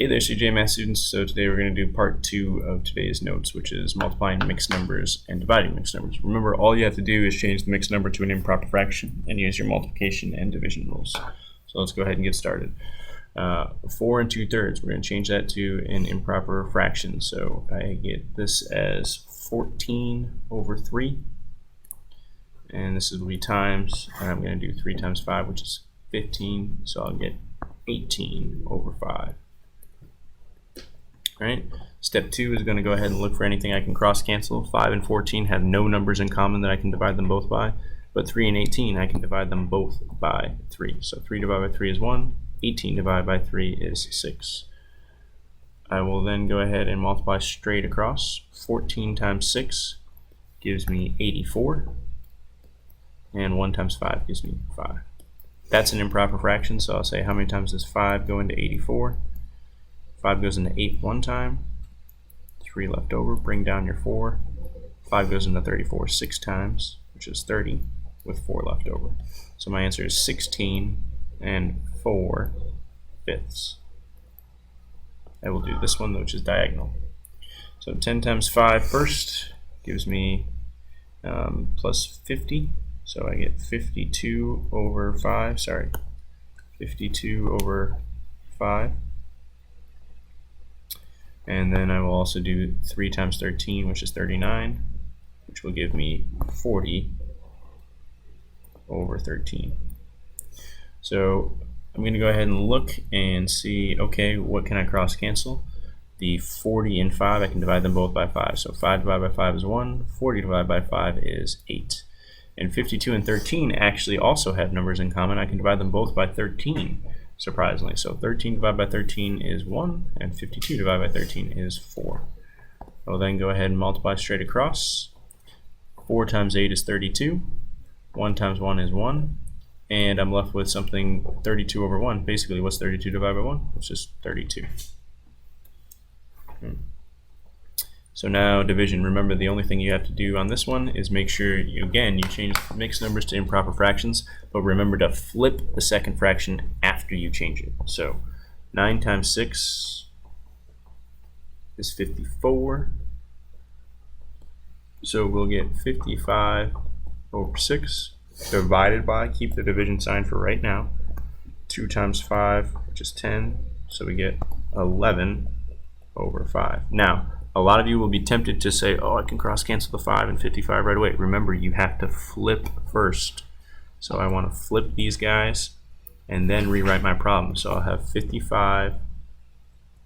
Hey there, CJ Math students. So today we're going to do part 2 of today's notes, which is multiplying mixed numbers and dividing mixed numbers. Remember, all you have to do is change the mixed number to an improper fraction and use your multiplication and division rules. So let's go ahead and get started. 4 2/3, we're going to change that to an improper fraction. So I get this as 14 over 3. And this will be times, and I'm going to do 3 times 5, which is 15. So I'll get 18 over 5. Right. Step 2 is going to go ahead and look for anything I can cross cancel. 5 and 14 have no numbers in common that I can divide them both by, but 3 and 18 I can divide them both by 3. So 3 divided by 3 is 1, 18 divided by 3 is 6. I will then go ahead and multiply straight across. 14 times 6 gives me 84, and 1 times 5 gives me 5. That's an improper fraction, so I'll say how many times does 5 go into 84? 5 goes into 8 one time, 3 left over, bring down your 4. 5 goes into 34 6 times, which is 30, with 4 left over. So my answer is 16 and 4/5. I will do this one, which is diagonal. So 10 times 5 first gives me plus 50. So I get 52 over 5, 52 over 5. And then I will also do 3 times 13, which is 39, which will give me 40 over 13. So I'm going to go ahead and look and see, okay, what can I cross cancel? The 40 and 5, I can divide them both by 5. So 5 divided by 5 is 1, 40 divided by 5 is 8. And 52 and 13 actually also have numbers in common. I can divide them both by 13. Surprisingly. So 13 divided by 13 is 1, and 52 divided by 13 is 4. I'll then go ahead and multiply straight across. 4 times 8 is 32. 1 times 1 is 1. And I'm left with something 32 over 1. Basically, what's 32 divided by 1? It's just 32. So now division. Remember, the only thing you have to do on this one is make sure, you change mixed numbers to improper fractions, but remember to flip the second fraction after you change it. So 9 times 6 is 54. So we'll get 55 over 6 divided by, keep the division sign for right now, 2 times 5, which is 10. So we get 11 over 5. Now, a lot of you will be tempted to say, oh, I can cross cancel the 5 and 55 right away. Remember, you have to flip first. So I want to flip these guys and then rewrite my problem. So I'll have 55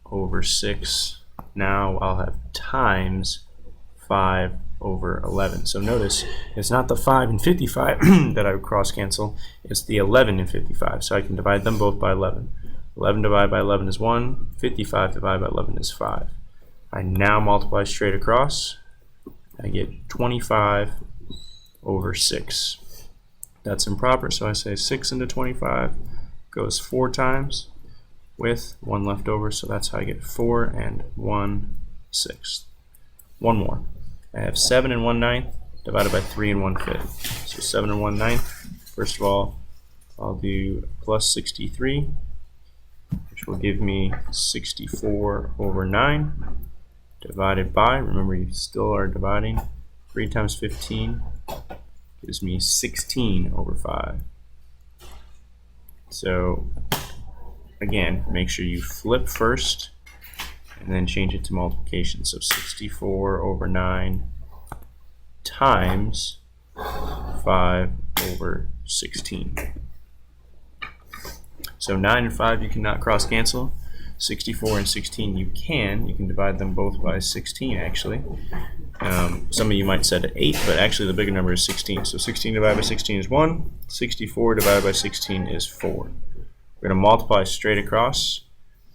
over 6. Now I'll have times 5 over 11. So notice, it's not the 5 and 55 that I would cross cancel, it's the 11 and 55. So I can divide them both by 11. 11 divided by 11 is 1, 55 divided by 11 is 5. I now multiply straight across. I get 25 over 6. That's improper, so I say 6 into 25 goes 4 times with 1 left over, so that's how I get 4 and 1/6. One more. I have 7 and 1/9 divided by 3 and 1/5. So 7 and 1/9. First of all, I'll do plus 63, which will give me 64 over 9. Divided by, remember you still are dividing, 3 times 15 gives me 16 over 5. So again, make sure you flip first and then change it to multiplication. So 64 over 9 times 5 over 16. So 9 and 5 you cannot cross cancel. 64 and 16 you can divide them both by 16 actually. Some of you might set it 8, but actually the bigger number is 16. So 16 divided by 16 is 1, 64 divided by 16 is 4. We're going to multiply straight across.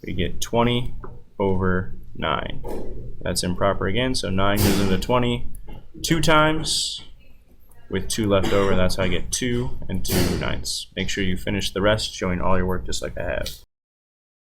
We get 20 over 9. That's improper again, so 9 goes into 20 2 times with 2 left over. That's how I get 2 and 2/9. Make sure you finish the rest, showing all your work just like I have.